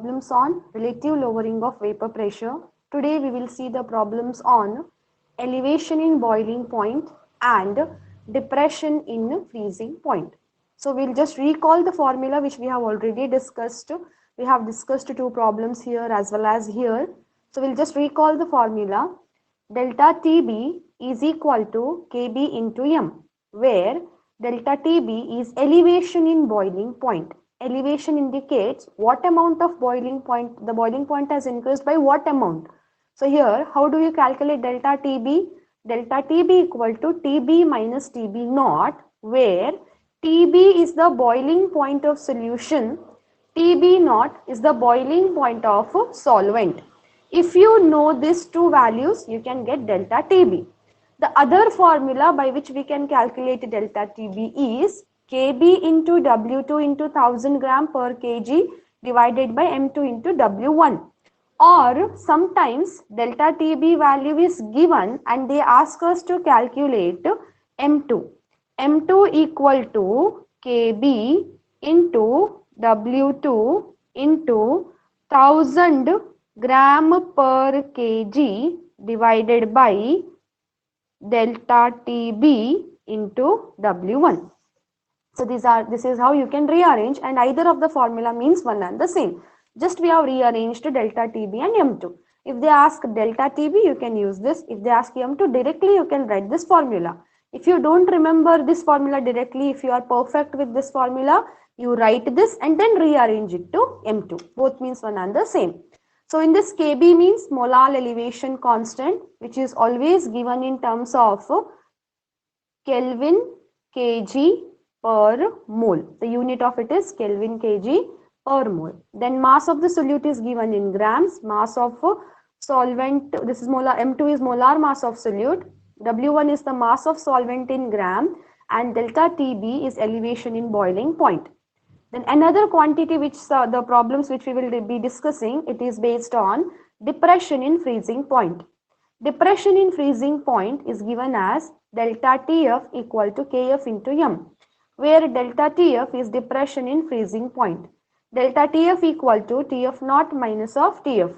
Problems on relative lowering of vapor pressure. Today we will see the problems on elevation in boiling point and depression in freezing point. So we'll just recall the formula which we have already discussed. We have discussed two problems here as well as here. So we'll just recall the formula. Delta TB is equal to KB into M, where delta TB is elevation in boiling point. Elevation indicates what amount of boiling point, the boiling point has increased by what amount. So here, how do you calculate delta TB? Delta TB equal to TB minus TB naught, where TB is the boiling point of solution, TB naught is the boiling point of solvent. If you know these two values, you can get delta TB. The other formula by which we can calculate delta TB is Kb into W2 into 1000 gram per kg divided by M2 into W1. Or sometimes delta TB value is given and they ask us to calculate M2. M2 equal to Kb into W2 into 1000 gram per kg divided by delta TB into W1. So this is how you can rearrange, and either of the formula means one and the same. Just we have rearranged delta TB and M2. If they ask delta TB, you can use this. If they ask M2 directly, you can write this formula. If you don't remember this formula directly, if you are perfect with this formula, you write this and then rearrange it to M2. Both means one and the same. So in this Kb means molar elevation constant, which is always given in terms of Kelvin kg per mole. The unit of it is Kelvin kg per mole. Then mass of the solute is given in grams. Mass of solvent, this is molar, M2 is molar mass of solute. W1 is the mass of solvent in gram, and delta TB is elevation in boiling point. Then another quantity which the problems which we will be discussing, it is based on depression in freezing point. Depression in freezing point is given as delta TF equal to KF into M, where delta TF is depression in freezing point. Delta TF equal to TF naught minus of TF.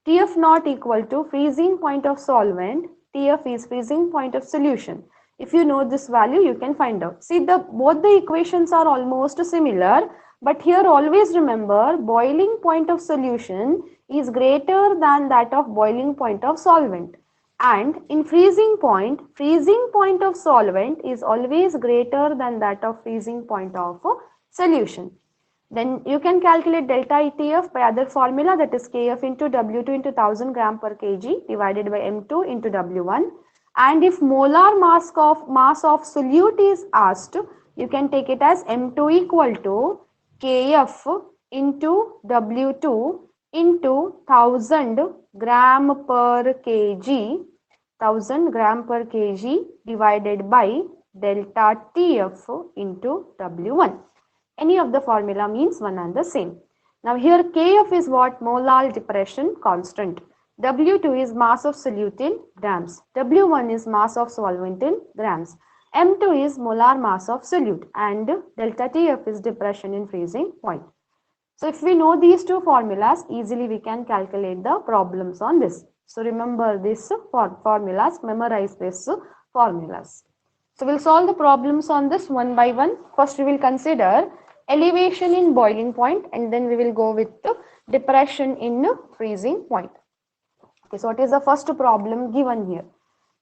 TF naught equal to freezing point of solvent, TF is freezing point of solution. If you know this value, you can find out. See, both the equations are almost similar, but here always remember boiling point of solution is greater than that of boiling point of solvent. And in freezing point of solvent is always greater than that of freezing point of solution. Then you can calculate delta ETF by other formula, that is Kf into W2 into 1000 gram per kg divided by M2 into W1. And if molar mass of solute is asked, you can take it as M2 equal to Kf into W2 into 1000 gram per kg, 1000 gram per kg divided by delta TF into W1. Any of the formula means one and the same. Now here Kf is what? Molar depression constant. W2 is mass of solute in grams. W1 is mass of solvent in grams. M2 is molar mass of solute, and delta TF is depression in freezing point. So if we know these two formulas, easily we can calculate the problems on this. So remember these formulas, memorize these formulas. So we'll solve the problems on this one by one. First we will consider elevation in boiling point, and then we will go with the depression in freezing point. Okay, so what is the first problem given here?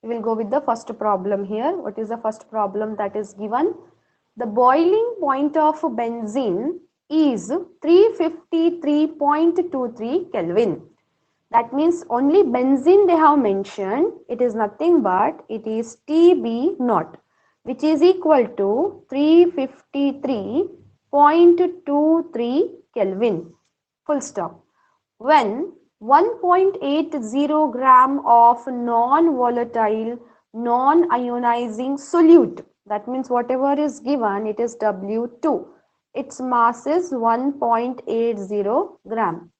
We will go with the first problem here. What is the first problem that is given? The boiling point of benzene is 353.23 Kelvin. That means only benzene they have mentioned. It is nothing but it is TB naught, which is equal to 353.23 Kelvin. Full stop. When 1.80 gram of non-volatile, non-ionizing solute, that means whatever is given, it is W2. Its mass is 1.80 gram.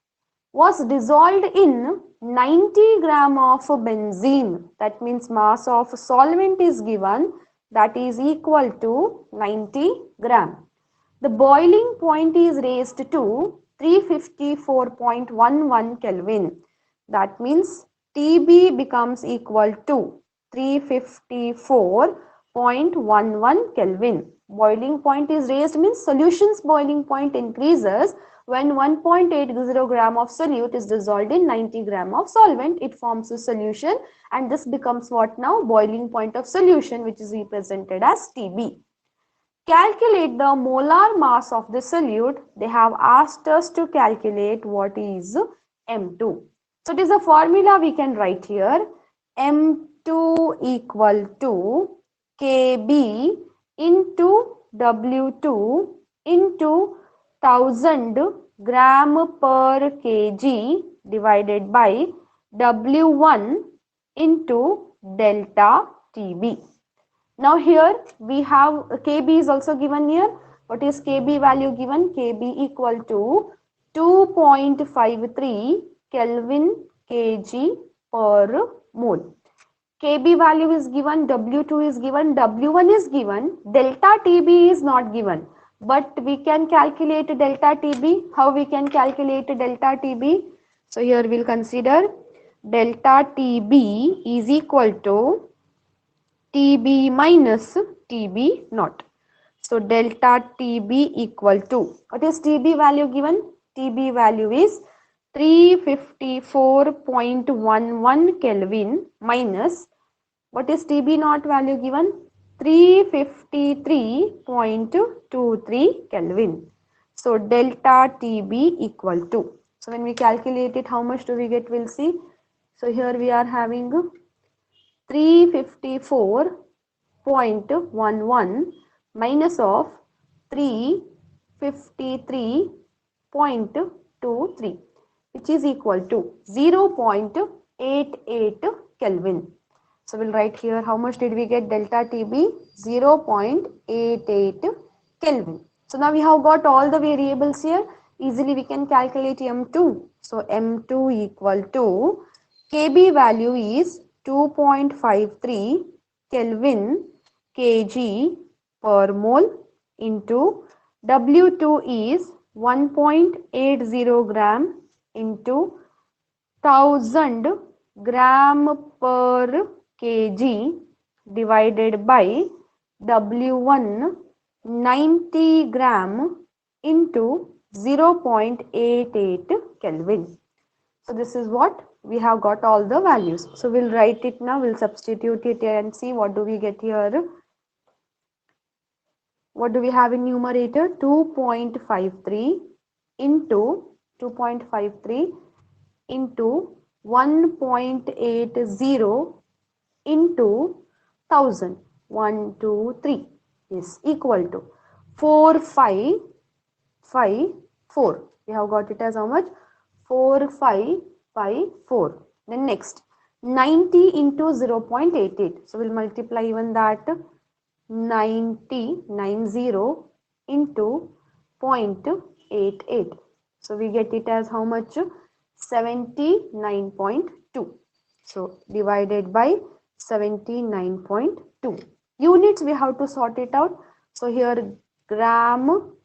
Was dissolved in 90 gram of benzene. That means mass of solvent is given, that is equal to 90 gram. The boiling point is raised to 354.11 Kelvin. That means TB becomes equal to 354.11 Kelvin. Boiling point is raised means solution's boiling point increases when 1.80 gram of solute is dissolved in 90 gram of solvent. It forms a solution and this becomes what now? Boiling point of solution, which is represented as TB. Calculate the molar mass of the solute. They have asked us to calculate what is M2. So it is a formula we can write here. M2 equal to Kb into W2 into 1000 gram per kg divided by W1 into delta Tb. Now here we have Kb is also given here. What is Kb value given? Kb equal to 2.53 Kelvin kg per mole. Kb value is given, W2 is given, W1 is given, delta Tb is not given. But we can calculate delta Tb. How we can calculate delta Tb? So here we will consider delta Tb is equal to Tb minus Tb naught. So delta Tb equal to, what is Tb value given? Tb value is 354.11 Kelvin minus, what is Tb naught value given? 353.23 Kelvin. So delta Tb equal to, so when we calculate it, how much do we get? We'll see. So here we are having 354.11 minus of 353.23, which is equal to 0.88 Kelvin. So we'll write here how much did we get delta Tb? 0.88 Kelvin. So now we have got all the variables here. Easily we can calculate M2. So M2 equal to Kb value is 2.53 Kelvin kg per mole into W2 is 1.80 gram into 1000 gram per kg divided by W1 90 gram into 0.88 Kelvin. So this is what we have got all the values. So we'll write it now. We'll substitute it here and see what do we get here. What do we have in numerator? 2.53 into 2.53 into 1.80 into 1000. 1, 2, 3 is equal to 4554. We have got it as how much? 4554. Then next 90 into 0.88. So we'll multiply even that. 90 into 0.88. So we get it as how much? 79.2. So divided by 79.2. Units we have to sort it out. So here gram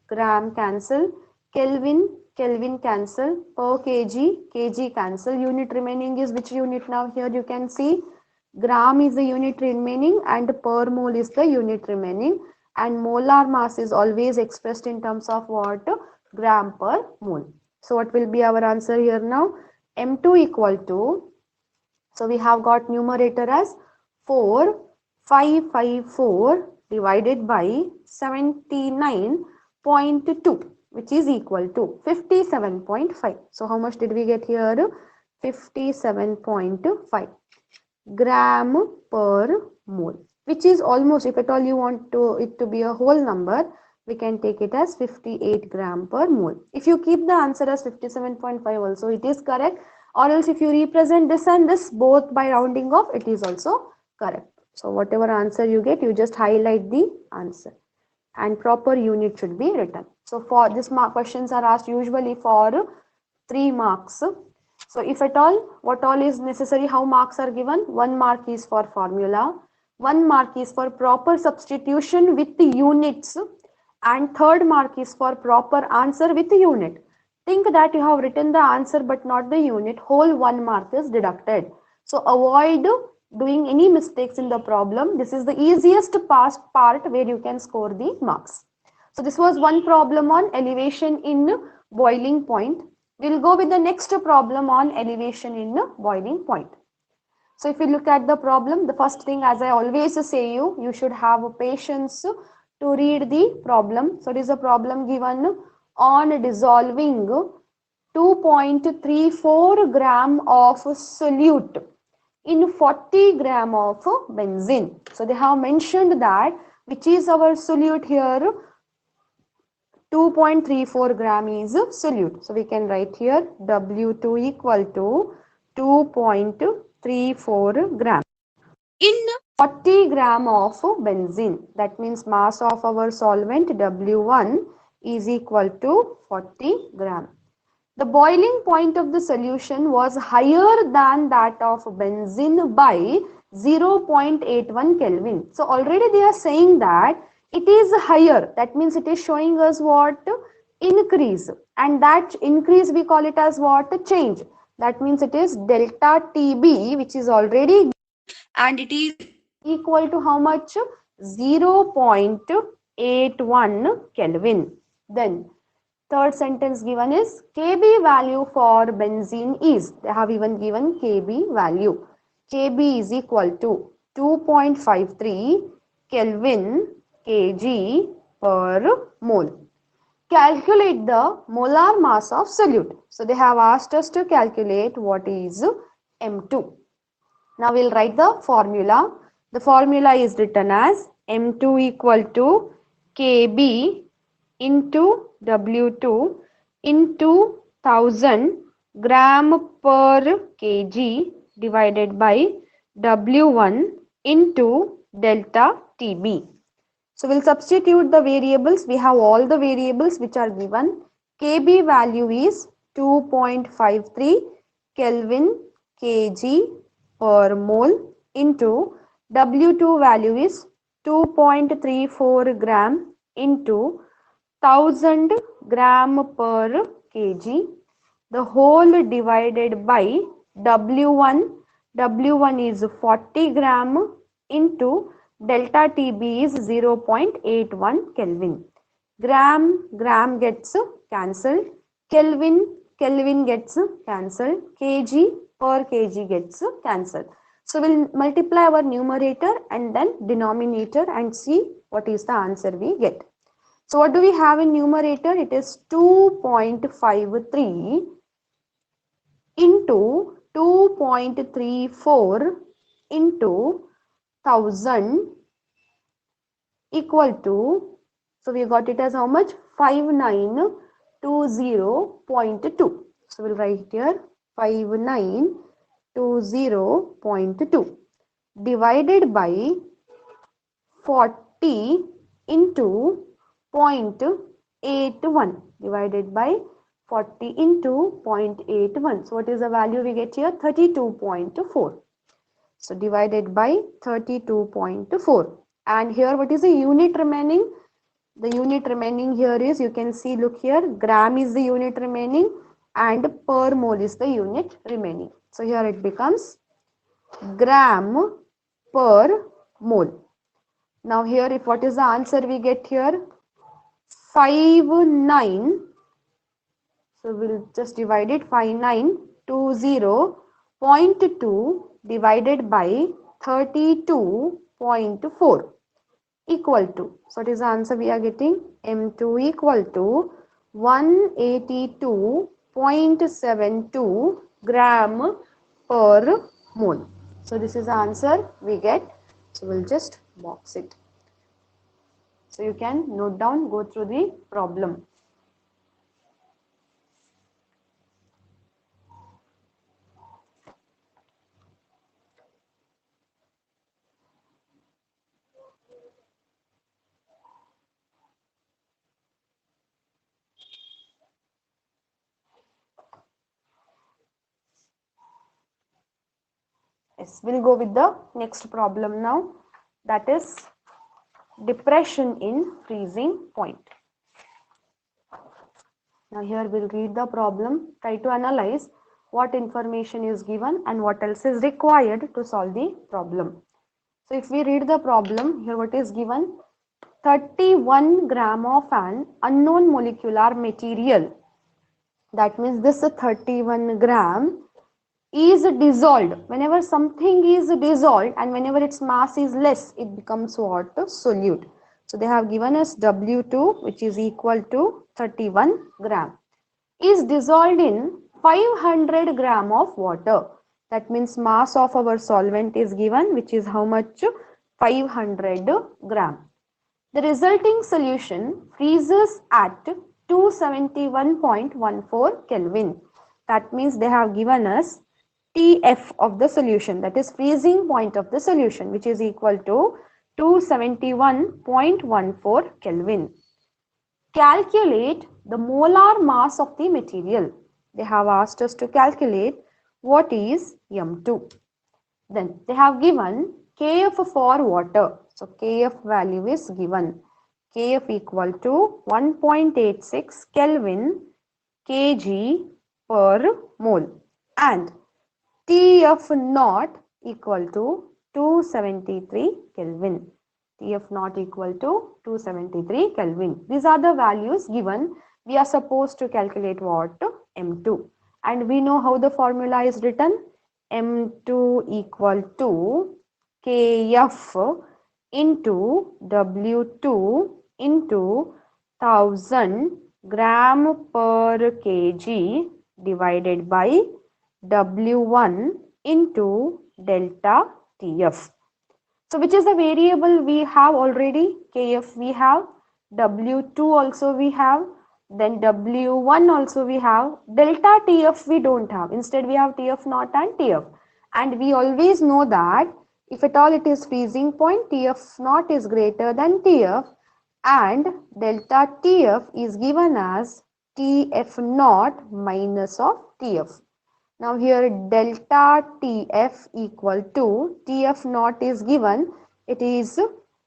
cancel, Kelvin cancel, per kg cancel. Unit remaining is which unit now? Here you can see gram is the unit remaining and per mole is the unit remaining, and molar mass is always expressed in terms of what? Gram per mole. So what will be our answer here now? M2 equal to, so we have got numerator as 4554 divided by 79.2, which is equal to 57.5. So how much did we get here? 57.5 gram per mole, which is almost, if at all you want it to be a whole number, we can take it as 58 gram per mole. If you keep the answer as 57.5 also, it is correct, or else if you represent this and this both by rounding off, it is also correct. So whatever answer you get, you just highlight the answer and proper unit should be written. So for this questions are asked usually for 3 marks. So if at all, what all is necessary, how marks are given? 1 mark is for formula, 1 mark is for proper substitution with the units, and 3rd mark is for proper answer with the unit. think that you have written the answer but not the unit, whole 1 mark is deducted. So avoid doing any mistakes in the problem. This is the easiest past part where you can score the marks. So this was one problem on elevation in boiling point. We'll go with the next problem on elevation in boiling point. So if you look at the problem, the first thing, as I always say you should have patience to read the problem. So it is a problem given on dissolving 2.34 gram of solute in 40 gram of benzene. So they have mentioned that which is our solute here. 2.34 gram is solute. So we can write here W2 equal to 2.34 gram in 40 gram of benzene. That means mass of our solvent W1 is equal to 40 gram. The boiling point of the solution was higher than that of benzene by 0.81 Kelvin. So already they are saying that it is higher. That means it is showing us what? Increase. And that increase we call it as what? Change. That means it is delta TB, which is already, and it is equal to how much? 0.81 Kelvin. Then third sentence given is Kb value for benzene is, they have even given Kb value. Kb is equal to 2.53 Kelvin kg per mole. Calculate the molar mass of solute. So they have asked us to calculate what is M2. Now we'll write the formula. The formula is written as M2 equal to Kb into W2 into 1000 gram per kg divided by W1 into delta TB. So we'll substitute the variables. We have all the variables which are given. Kb value is 2.53 Kelvin kg per mole into W2 value is 2.34 gram into 1000 gram per kg. The whole divided by W1. W1 is 40 gram into delta TB is 0.81 Kelvin. Gram gets cancelled. Kelvin gets cancelled. Kg per kg gets cancelled. So we'll multiply our numerator and then denominator and see what is the answer we get. So what do we have in numerator? It is 2.53 into 2.34 into 1000 equal to, so we got it as how much? 5920.2. So we'll write here 5920.2 divided by 40 into 0.81 divided by 40 into 0.81. So what is the value we get here? 32.4. So divided by 32.4. And here what is the unit remaining? The unit remaining here is, you can see, look here, gram is the unit remaining and per mole is the unit remaining. So here it becomes gram per mole. Now here, if what is the answer we get here? 59. So we'll just divide it. 5920.2 divided by 32.4 equal to, so what is the answer we are getting? M2 equal to 182.72 gram per mole. So this is the answer we get. So we'll just box it. So you can note down, go through the problem. Yes, we'll go with the next problem now. That is depression in freezing point. Now here we'll read the problem, try to analyze what information is given and what else is required to solve the problem. So if we read the problem, here what is given, 31 gram of an unknown molecular material. That means this 31 gram is dissolved. Whenever something is dissolved and whenever its mass is less, it becomes what? Solute. So they have given us W2, which is equal to 31 gram, is dissolved in 500 gram of water. That means mass of our solvent is given, which is how much? 500 gram. The resulting solution freezes at 271.14 Kelvin. That means they have given us TF of the solution, that is freezing point of the solution, which is equal to 271.14 Kelvin. Calculate the molar mass of the material. They have asked us to calculate what is M2. Then they have given Kf for water. So Kf value is given. Kf equal to 1.86 Kelvin kg per mole and Tf naught equal to 273 Kelvin. Tf naught equal to 273 Kelvin. These are the values given. We are supposed to calculate what? M2. And we know how the formula is written. M2 equal to Kf into W2 into 1000 gram per kg divided by W1 into delta Tf. So which is the variable we have already? Kf we have, W2 also we have, then W1 also we have, delta Tf we don't have. Instead we have Tf naught and Tf. And we always know that if at all it is freezing point, Tf naught is greater than Tf and delta Tf is given as Tf naught minus of Tf. Now here delta Tf equal to Tf naught is given, it is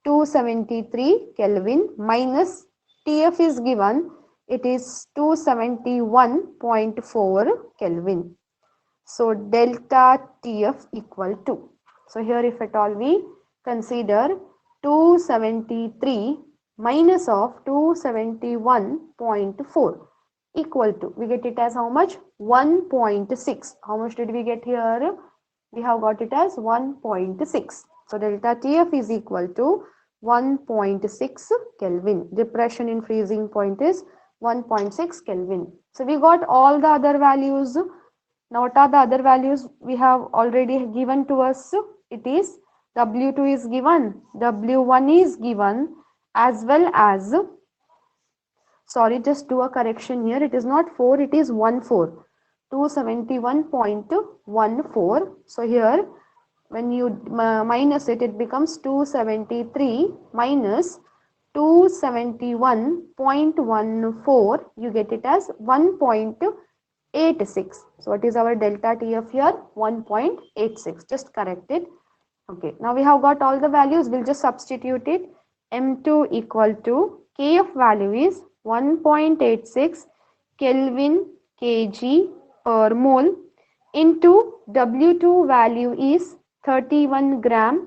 273 Kelvin minus Tf is given, it is 271.4 Kelvin. So delta Tf equal to, so here if at all we consider 273 minus of 271.4 equal to, we get it as how much? 1.6. How much did we get here? We have got it as 1.6. So delta Tf is equal to 1.6 Kelvin. Depression in freezing point is 1.6 Kelvin. So we got all the other values. Now what are the other values we have already given to us? It is W2 is given, W1 is given, as well as, sorry, just do a correction here, it is not 4, it is 14, 271.14. So here when you minus it, it becomes 273 minus 271.14, you get it as 1.86. So what is our delta Tf here? 1.86. Just correct it. Okay, now we have got all the values, we'll just substitute it. M2 equal to, Kf value is 1.86 Kelvin kg per mole into W2 value is 31 gram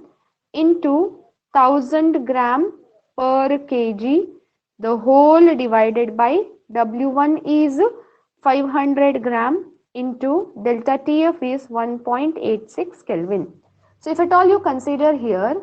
into 1000 gram per kg, the whole divided by W1 is 500 gram into delta Tf is 1.86 Kelvin. So if at all you consider here,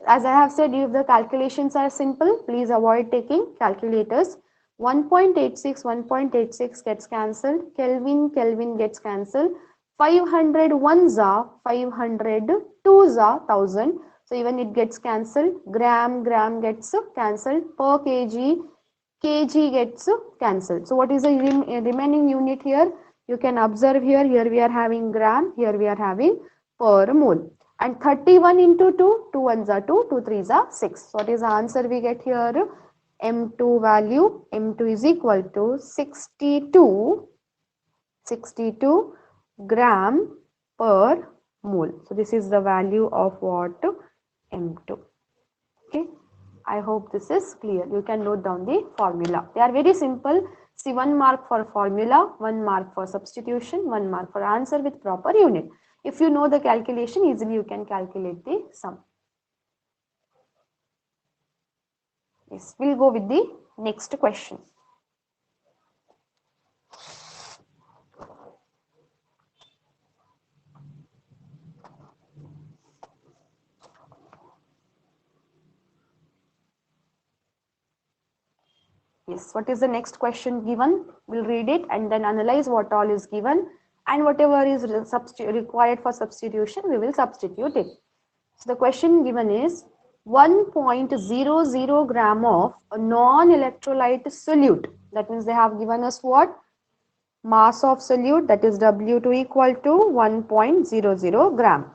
as I have said, if the calculations are simple, please avoid taking calculators. 1.86, 1.86 gets cancelled, Kelvin, Kelvin gets cancelled, 500 ones are 500, twos are 1000. So even it gets cancelled, gram, gram gets cancelled, per kg, kg gets cancelled. So what is the remaining unit here? You can observe here, here we are having gram, here we are having per mole. And 31 into 2, 2 ones are 2, 2 threes are 6. So what is the answer we get here? M2 value, M2 is equal to 62 gram per mole. So this is the value of what? M2. Okay, I hope this is clear. You can note down the formula. They are very simple. See, 1 mark for formula, 1 mark for substitution, 1 mark for answer with proper unit. If you know the calculation, easily you can calculate the sum. Yes, we'll go with the next question. Yes, what is the next question given? We'll read it and then analyze what all is given, and whatever is required for substitution, we will substitute it. So the question given is 1.00 gram of a non-electrolyte solute. That means they have given us what? Mass of solute, that is W2 equal to 1.00 gram.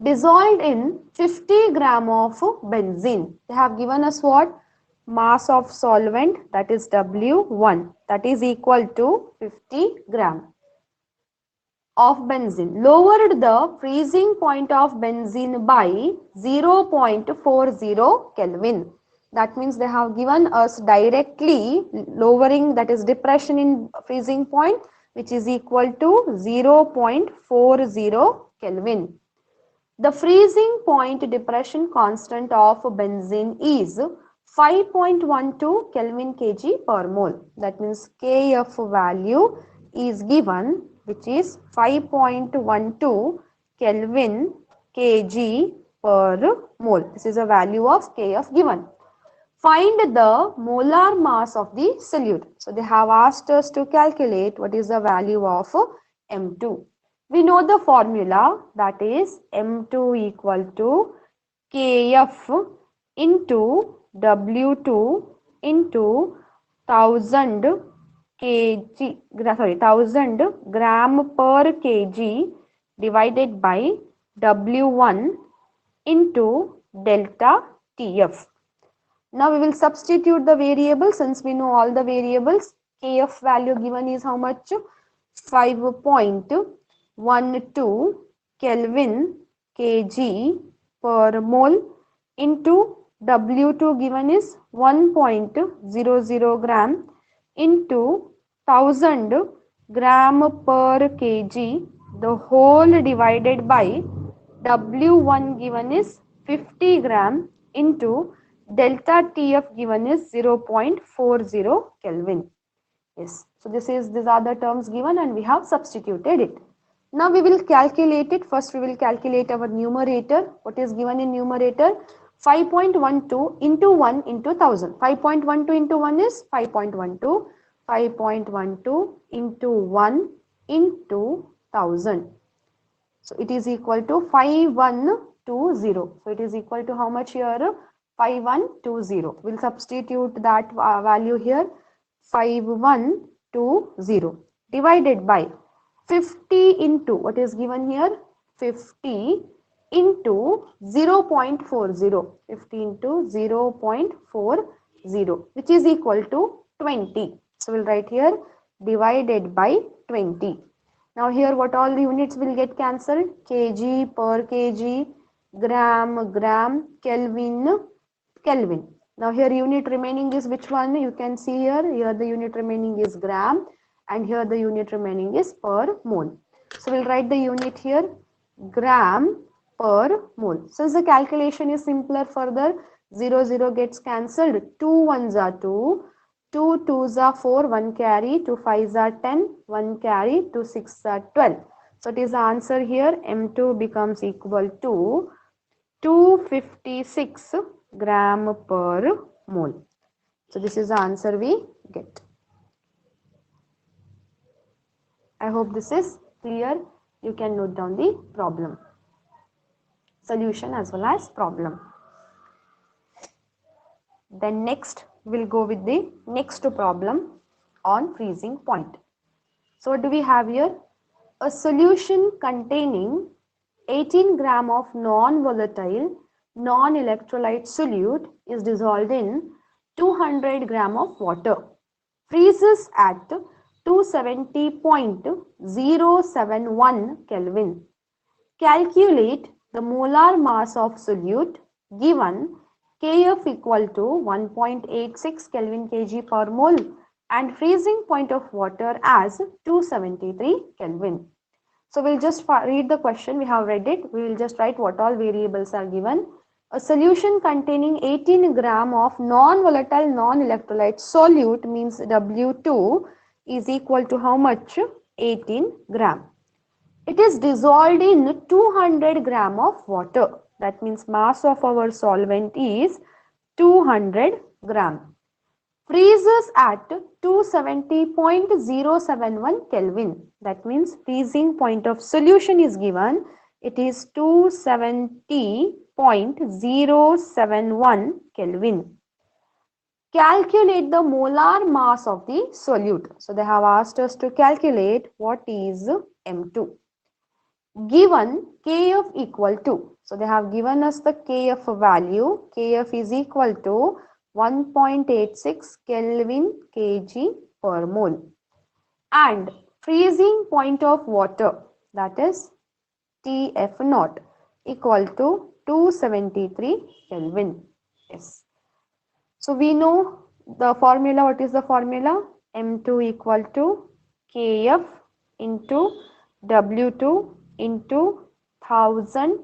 Dissolved in 50 gram of benzene. They have given us what? Mass of solvent, that is W1, that is equal to 50 gram of benzene. Lowered the freezing point of benzene by 0.40 Kelvin. That means they have given us directly lowering, that is depression in freezing point, which is equal to 0.40 Kelvin. The freezing point depression constant of benzene is 5.12 Kelvin kg per mole. That means Kf value is given, which is 5.12 Kelvin kg per mole. This is a value of Kf given. Find the molar mass of the solute. So they have asked us to calculate what is the value of M2. We know the formula, that is M2 equal to Kf into W2 into 1000 gram per kg divided by W1 into delta Tf. Now we will substitute the variables since we know all the variables. Kf value given is how much? 5.12 Kelvin kg per mole into W2 given is 1.00 gram into 1000 gram per kg, the whole divided by W1 given is 50 gram into delta Tf given is 0.40 Kelvin. Yes, so these are the terms given and we have substituted it. Now we will calculate it. First we will calculate our numerator. What is given in numerator? 5.12 into 1 into 1000. 5.12 into 1 is 5.12. 5.12 into 1 into 1000. So it is equal to 5120. So it is equal to how much here? 5120. We'll substitute that value here. 5120 divided by 50 into what is given here? 50 into 0.40. 50 into 0.40, which is equal to 20. So we'll write here divided by 20. Now here what all the units will get cancelled? Kg per kg, gram, gram, Kelvin, Kelvin. Now here unit remaining is which one? You can see here. Here the unit remaining is gram and here the unit remaining is per mole. So we'll write the unit here, gram per mole. Since the calculation is simpler further, 0, 0 gets cancelled. 2 1s are 2, 2 2s are 4, 1 carry, 2 5s are 10, 1 carry, 2 6s are 12. So it is the answer here. M2 becomes equal to 256 gram per mole. So this is the answer we get. I hope this is clear. You can note down the problem, solution as well as problem. Then next we'll go with the next problem on freezing point. So what do we have here? A solution containing 18 gram of non-volatile non-electrolyte solute is dissolved in 200 gram of water. Freezes at 270.071 Kelvin. Calculate the molar mass of solute given Kf equal to 1.86 Kelvin kg per mole and freezing point of water as 273 Kelvin. So we'll just read the question. We have read it. We will just write what all variables are given. A solution containing 18 gram of non-volatile non-electrolyte solute means W2 is equal to how much? 18 gram. It is dissolved in 200 gram of water. That means mass of our solvent is 200 gram. Freezes at 270.071 Kelvin. That means freezing point of solution is given. It is 270.071 Kelvin. Calculate the molar mass of the solute. So they have asked us to calculate what is M2. Given Kf equal to, so they have given us the Kf value. Kf is equal to 1.86 Kelvin kg per mole, and freezing point of water, that is Tf naught, equal to 273 Kelvin. Yes. So we know the formula. What is the formula? M2 equal to Kf into W2 into 1000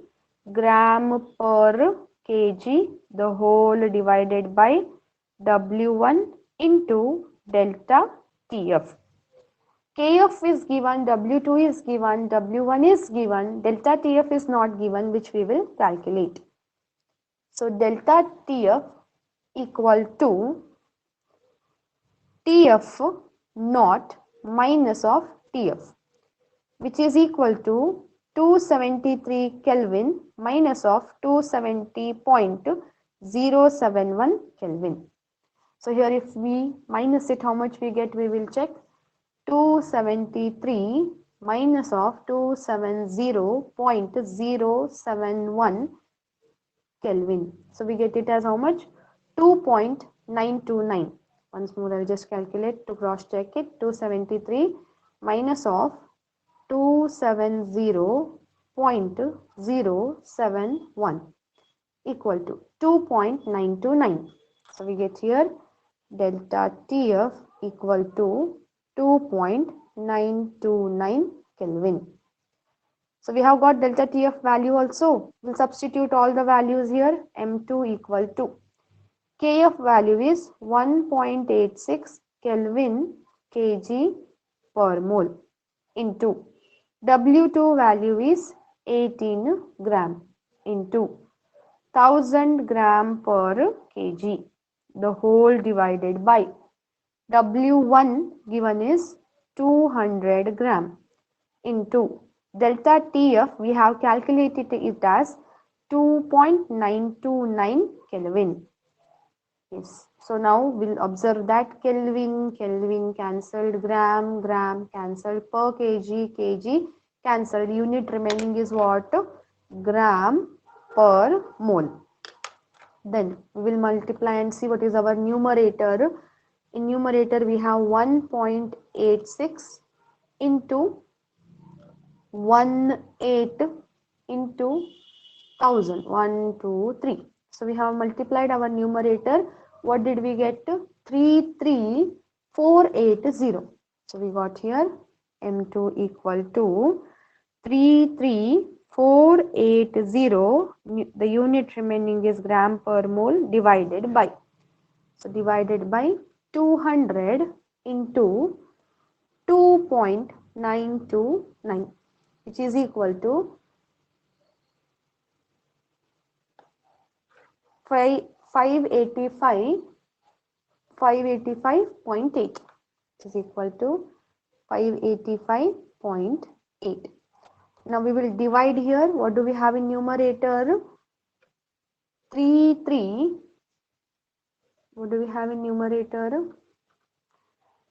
gram per kg, the whole divided by W1 into delta Tf. Kf is given, W2 is given, W1 is given, delta Tf is not given, which we will calculate. So delta Tf equal to Tf naught minus of Tf, which is equal to 273 Kelvin minus of 270.071 Kelvin. So here if we minus it, how much we get, we will check. 273 minus of 270.071 Kelvin. So we get it as how much? 2.929. Once more I will just calculate to cross check it. 273 minus of 270.071 equal to 2.929. So we get here delta Tf equal to 2.929 Kelvin. So we have got delta Tf value also. We'll substitute all the values here. M2 equal to Kf value is 1.86 Kelvin kg per mole into W2 value is 18 gram into 1000 gram per kg, the whole divided by W1 given is 200 gram into delta Tf, we have calculated it as 2.929 Kelvin. Yes. So now we'll observe that Kelvin, Kelvin cancelled, gram, gram cancelled, per kg, kg cancelled. Unit remaining is what? Gram per mole. Then we will multiply and see what is our numerator. In numerator we have 1.86 into 18 into 1000. 1, 2, 3. So we have multiplied our numerator. What did we get? 33480. So we got here M2 equal to 33480. The unit remaining is gram per mole divided by. So divided by 200 into 2.929, which is equal to 585.8, which is equal to 585.8. Now we will divide here. What do we have in numerator? 33. What do we have in numerator?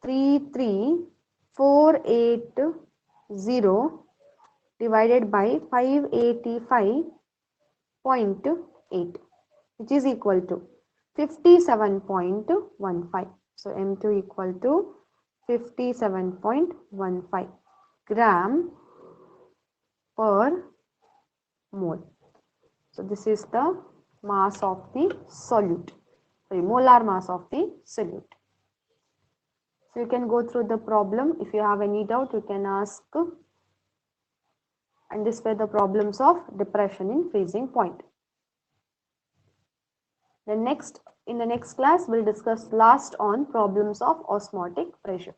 33480 divided by 585.8, which is equal to 57.15. So M2 equal to 57.15 gram per mole. So this is the mass of the solute, sorry, molar mass of the solute. So you can go through the problem. If you have any doubt, you can ask. And these were the problems of depression in freezing point. In the next class, we'll discuss last on problems of osmotic pressure.